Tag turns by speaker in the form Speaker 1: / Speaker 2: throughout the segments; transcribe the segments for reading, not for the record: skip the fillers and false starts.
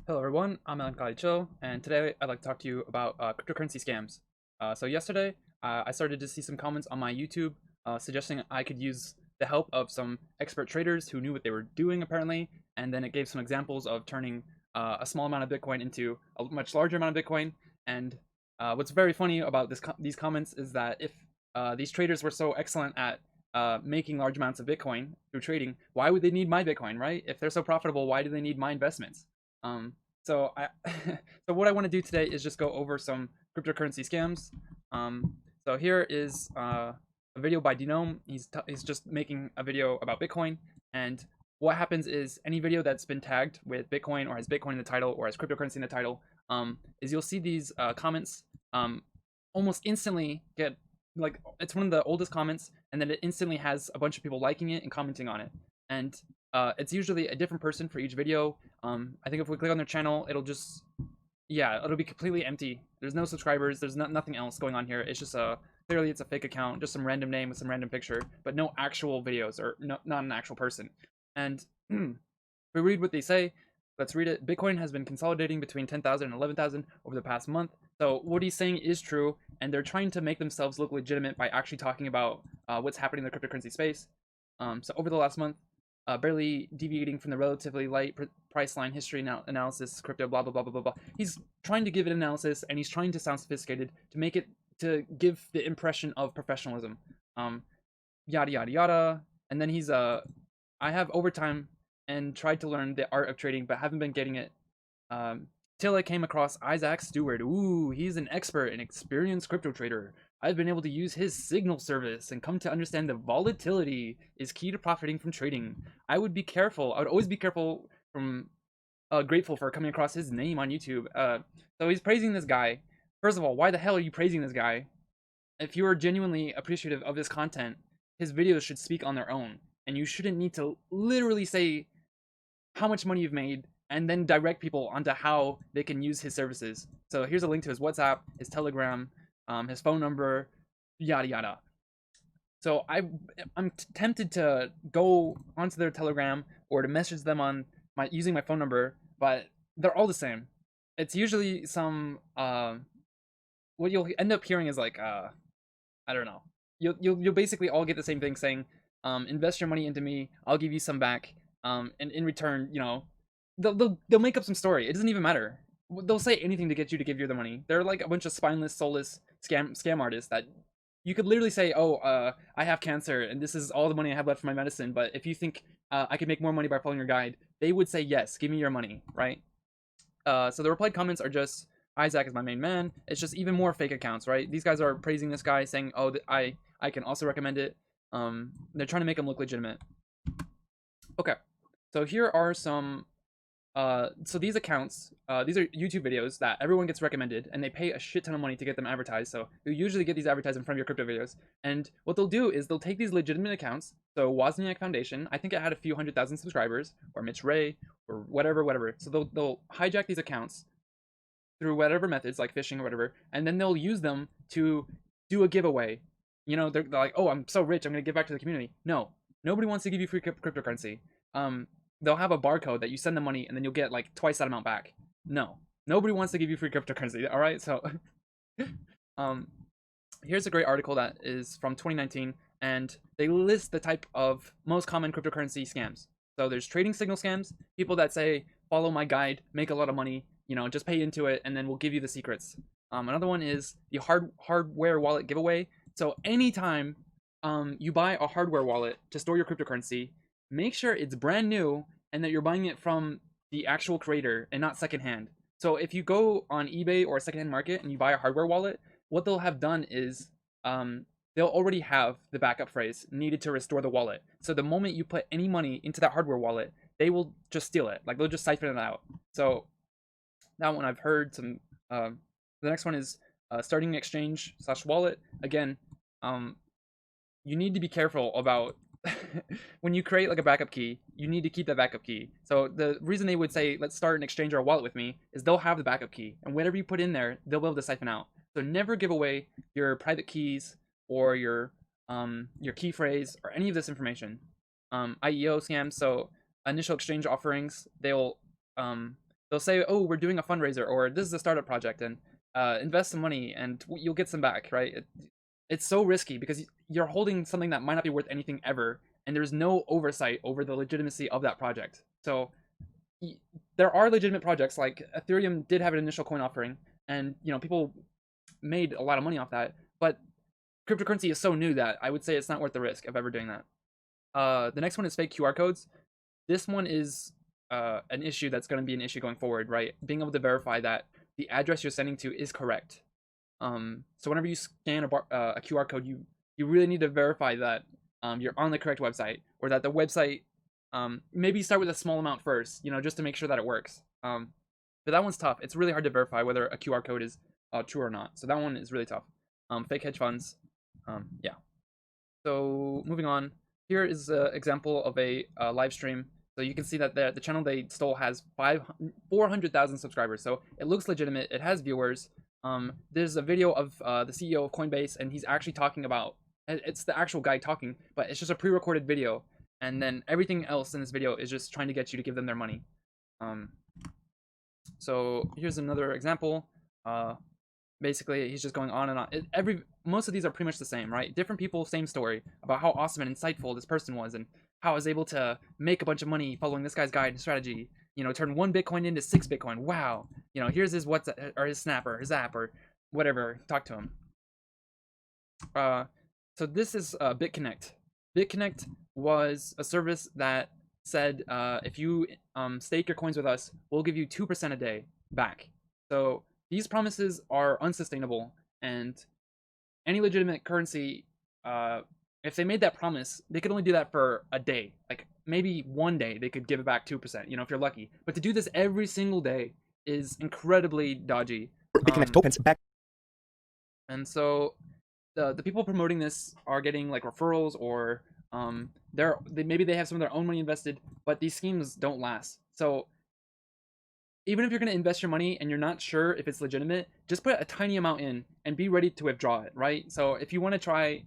Speaker 1: Hello everyone, I'm Melancholy Chill, and today I'd like to talk to you about cryptocurrency scams. So yesterday, I started to see some comments on my YouTube suggesting I could use the help of some expert traders who knew what they were doing apparently, and then it gave some examples of turning a small amount of Bitcoin into a much larger amount of Bitcoin. And what's very funny about these comments is that if these traders were so excellent at making large amounts of Bitcoin through trading, why would they need my Bitcoin, right? If they're so profitable, why do they need my investments? Um, so I, so what I want to do today is just go over some cryptocurrency scams. So here is a video by Denome. He's just making a video about Bitcoin, and what happens is any video that's been tagged with Bitcoin or has Bitcoin in the title or has cryptocurrency in the title, is you'll see these comments almost instantly get, like, it's one of the oldest comments, and then it instantly has a bunch of people liking it and commenting on it, and it's usually a different person for each video. I think if we click on their channel, it'll just, yeah, it'll be completely empty. There's no subscribers. There's nothing else going on here. It's just clearly it's a fake account, just some random name with some random picture, but no actual videos or not an actual person. And if we read what they say, let's read it. Bitcoin has been consolidating between 10,000 and 11,000 over the past month. So what he's saying is true, and they're trying to make themselves look legitimate by actually talking about what's happening in the cryptocurrency space. So over the last month, barely deviating from the relatively light price line history analysis, crypto, blah, blah, blah, blah, blah, blah. He's trying to give an analysis, and he's trying to sound sophisticated to make it, to give the impression of professionalism. Yada, yada, yada. And then he's, I have overtime and tried to learn the art of trading, but haven't been getting it. Till I came across Isaac Stewart. Ooh, he's an expert and experienced crypto trader. I've been able to use his signal service and come to understand that volatility is key to profiting from trading. I would always be careful from grateful for coming across his name on YouTube. So he's praising this guy. First of all, why the hell are you praising this guy? If you are genuinely appreciative of his content, his videos should speak on their own, and you shouldn't need to literally say how much money you've made and then direct people onto how they can use his services. So here's a link to his WhatsApp, his Telegram, his phone number, yada yada. So I'm tempted to go onto their Telegram or to message them on using my phone number, but they're all the same. It's usually some what you'll end up hearing is like I don't know. You'll basically all get the same thing saying, invest your money into me, I'll give you some back. And in return, they'll make up some story. It doesn't even matter. They'll say anything to get you to give you the money. They're like a bunch of spineless, soulless scam artists that you could literally say, "Oh, I have cancer, and this is all the money I have left for my medicine." But if you think I could make more money by following your guide, they would say, "Yes, give me your money," right? So the replied comments are just, "Isaac is my main man." It's just even more fake accounts, right? These guys are praising this guy, saying, "Oh, I can also recommend it." They're trying to make him look legitimate. Okay, so here are some so these accounts, these are YouTube videos that everyone gets recommended, and they pay a shit ton of money to get them advertised. So you usually get these advertised in front of your crypto videos. And what they'll do is they'll take these legitimate accounts. So Wozniak Foundation, I think it had a few 100,000 subscribers, or Mitch Ray, or whatever. So they'll hijack these accounts through whatever methods, like phishing or whatever, and then they'll use them to do a giveaway. They're like, "Oh, I'm so rich, I'm gonna give back to the community." No, nobody wants to give you free cryptocurrency. They'll have a barcode that you send them money and then you'll get like twice that amount back. No, nobody wants to give you free cryptocurrency. All right, so um, here's a great article that is from 2019, and they list the type of most common cryptocurrency scams. So there's trading signal scams, people that say, "Follow my guide, make a lot of money, just pay into it, and then we'll give you the secrets." Another one is the hardware wallet giveaway. So anytime you buy a hardware wallet to store your cryptocurrency, make sure it's brand new and that you're buying it from the actual creator and not secondhand. So if you go on eBay or a secondhand market and you buy a hardware wallet, what they'll have done is they'll already have the backup phrase needed to restore the wallet. So the moment you put any money into that hardware wallet, they will just steal it. Like, they'll just siphon it out. So that one I've heard some. The next one is starting exchange/wallet. Again, you need to be careful about when you create like a backup key, you need to keep that backup key. So the reason they would say, "Let's start an exchange or a wallet with me," is they'll have the backup key, and whatever you put in there, they'll be able to siphon out. So never give away your private keys or your key phrase or any of this information. IEO scams. So initial exchange offerings, they'll they'll say, oh, we're doing a fundraiser, or this is a startup project, and invest some money and you'll get some back, right? It's so risky because you're holding something that might not be worth anything ever, and there's no oversight over the legitimacy of that project. So there are legitimate projects, like Ethereum did have an initial coin offering, and people made a lot of money off that, but cryptocurrency is so new that I would say it's not worth the risk of ever doing that. The next one is fake QR codes. This one is an issue that's going to be an issue going forward, right? Being able to verify that the address you're sending to is correct. So whenever you scan a QR code, you really need to verify that you're on the correct website, or that the website, maybe start with a small amount first, just to make sure that it works. But that one's tough. It's really hard to verify whether a QR code is true or not. So that one is really tough. Fake hedge funds. Yeah. So moving on, here is an example of a live stream. So you can see that the channel they stole has 400,000 subscribers. So it looks legitimate. It has viewers. There's a video of the CEO of Coinbase, and he's actually talking about, it's the actual guy talking, but it's just a pre-recorded video. And then everything else in this video is just trying to get you to give them their money. So here's another example. Basically, he's just going on and on. Most of these are pretty much the same, right? Different people, same story about how awesome and insightful this person was, and how I was able to make a bunch of money following this guy's guide and strategy. Turn 1 Bitcoin into 6 Bitcoin. Wow. Here's his WhatsApp or his Snap or his app or whatever. Talk to him. So this is Bitconnect. Bitconnect was a service that said if you stake your coins with us, we'll give you 2% a day back. So these promises are unsustainable, and any legitimate currency, if they made that promise, they could only do that for a day. Like maybe one day they could give it back 2%, if you're lucky. But to do this every single day is incredibly dodgy.
Speaker 2: Bitconnect tokens back.
Speaker 1: And so the people promoting this are getting like referrals, or maybe they have some of their own money invested, but these schemes don't last. So even if you're going to invest your money and you're not sure if it's legitimate, just put a tiny amount in and be ready to withdraw it, right? So if you want to try,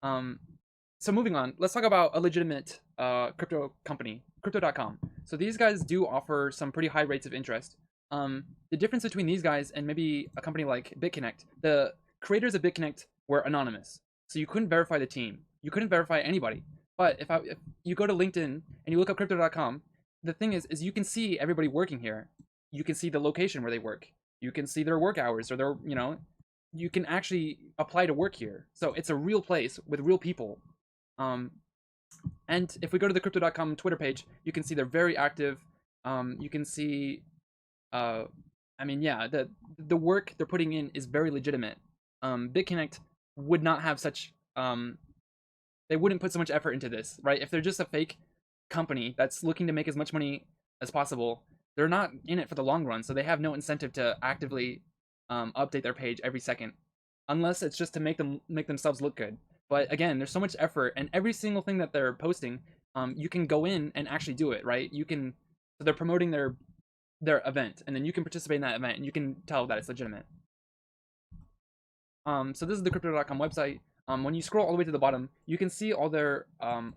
Speaker 1: so moving on, let's talk about a legitimate crypto company, crypto.com. So these guys do offer some pretty high rates of interest. The difference between these guys and maybe a company like Bitconnect, the creators of Bitconnect were anonymous. So you couldn't verify the team. You couldn't verify anybody. But if you go to LinkedIn and you look up crypto.com, the thing is you can see everybody working here. You can see the location where they work. You can see their work hours, or their, you can actually apply to work here. So it's a real place with real people. And if we go to the crypto.com Twitter page, you can see they're very active. You can see, the work they're putting in is very legitimate. Bitconnect would not have such, they wouldn't put so much effort into this, right? If they're just a fake company that's looking to make as much money as possible, they're not in it for the long run, so they have no incentive to actively update their page every second, unless it's just to make themselves look good. But again, there's so much effort, and every single thing that they're posting, you can go in and actually do it, right? So they're promoting their event, and then you can participate in that event, and you can tell that it's legitimate. So this is the crypto.com website. When you scroll all the way to the bottom, you can see all their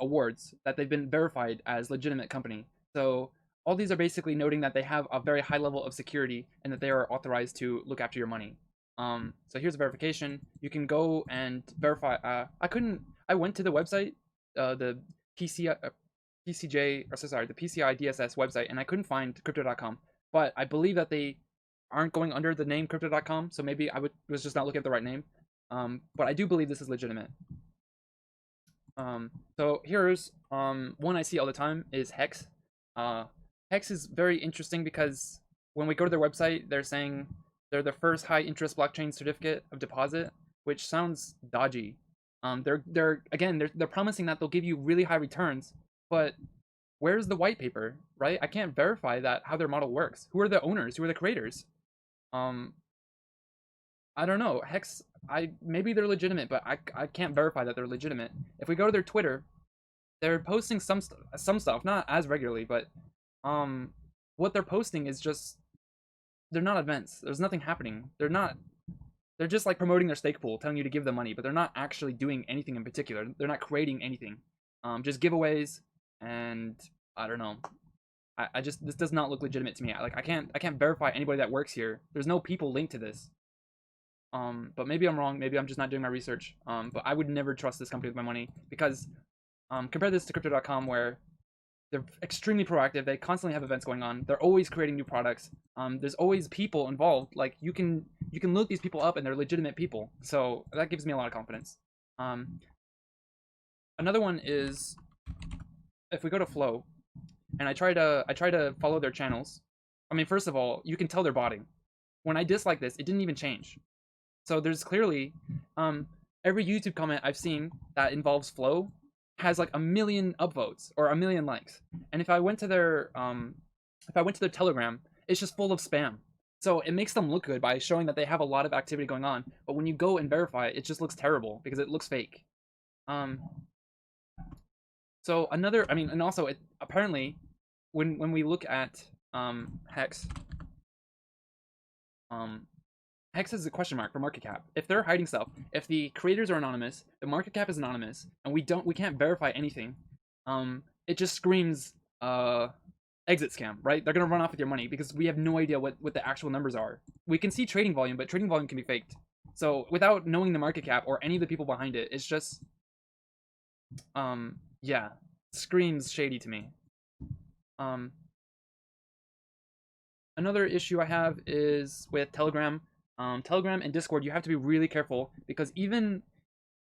Speaker 1: awards that they've been verified as legitimate company. So all these are basically noting that they have a very high level of security and that they are authorized to look after your money. So here's a verification. You can go and verify. I went to the website, the PCI DSS website, and I couldn't find crypto.com. But I believe that they aren't going under the name crypto.com, so maybe was just not looking at the right name. But I do believe this is legitimate. So here's one I see all the time is Hex. Hex is very interesting because when we go to their website, they're saying they're the first high interest blockchain certificate of deposit, which sounds dodgy. They're promising that they'll give you really high returns, but where's the white paper, right? I can't verify that how their model works. Who are the owners? Who are the creators? I don't know. Hex, maybe they're legitimate, but I can't verify that they're legitimate. If we go to their Twitter, they're posting some stuff, not as regularly, but what they're posting is just, they're not events. There's nothing happening. They're just like promoting their stake pool, telling you to give them money, but they're not actually doing anything in particular. They're not creating anything. Just giveaways, and I don't know. I just this does not look legitimate to me. Like I can't verify anybody that works here. There's no people linked to this. But maybe I'm wrong. Maybe I'm just not doing my research. But I would never trust this company with my money because compare this to Crypto.com where they're extremely proactive. They constantly have events going on. They're always creating new products. There's always people involved. Like you can look these people up and they're legitimate people. So that gives me a lot of confidence. Another one is if we go to Flow and I try to follow their channels. I mean, first of all, you can tell they're botting. When I dislike this, it didn't even change. So there's clearly every YouTube comment I've seen that involves Flow has like 1 million upvotes or 1 million likes. And if I went to their Telegram, it's just full of spam. So it makes them look good by showing that they have a lot of activity going on. But when you go and verify it, it just looks terrible because it looks fake. So another, I mean, and also it apparently when we look at Hex, Hex is a question mark for market cap. If they're hiding stuff, if the creators are anonymous, the market cap is anonymous, and we can't verify anything, it just screams exit scam, right? They're gonna run off with your money because we have no idea what the actual numbers are. We can see trading volume, but trading volume can be faked. So without knowing the market cap or any of the people behind it, it's just yeah, screams shady to me. Another issue I have is with Telegram. Telegram and Discord, you have to be really careful because even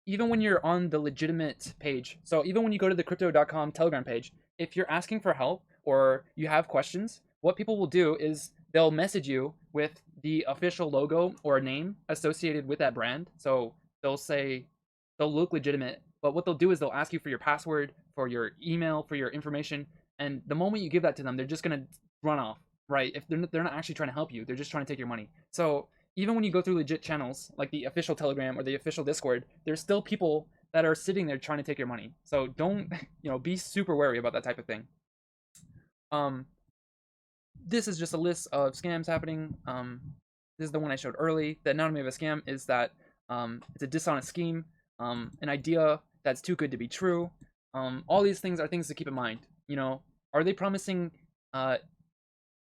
Speaker 1: when you're on the legitimate page, so even when you go to the crypto.com Telegram page, if you're asking for help or you have questions, what people will do is they'll message you with the official logo or name associated with that brand. So they'll look legitimate, but what they'll do is they'll ask you for your password, for your email, for your information, and the moment you give that to them, they're just gonna run off, right? If they're not actually trying to help you, they're just trying to take your money. So even when you go through legit channels like the official Telegram or the official Discord, there's still people that are sitting there trying to take your money. So don't, be super wary about that type of thing. This is just a list of scams happening. This is the one I showed early. The anatomy of a scam is that it's a dishonest scheme, an idea that's too good to be true. All these things are things to keep in mind. Are they promising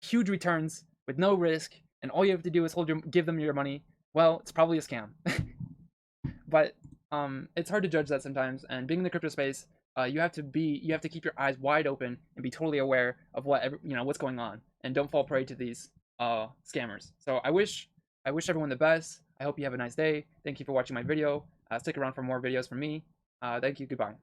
Speaker 1: huge returns with no risk, and all you have to do is give them your money? Well, it's probably a scam. But it's hard to judge that sometimes. And being in the crypto space, you have to keep your eyes wide open and be totally aware of what's going on, and don't fall prey to these scammers. So I wish everyone the best. I hope you have a nice day. Thank you for watching my video. Stick around for more videos from me. Thank you. Goodbye.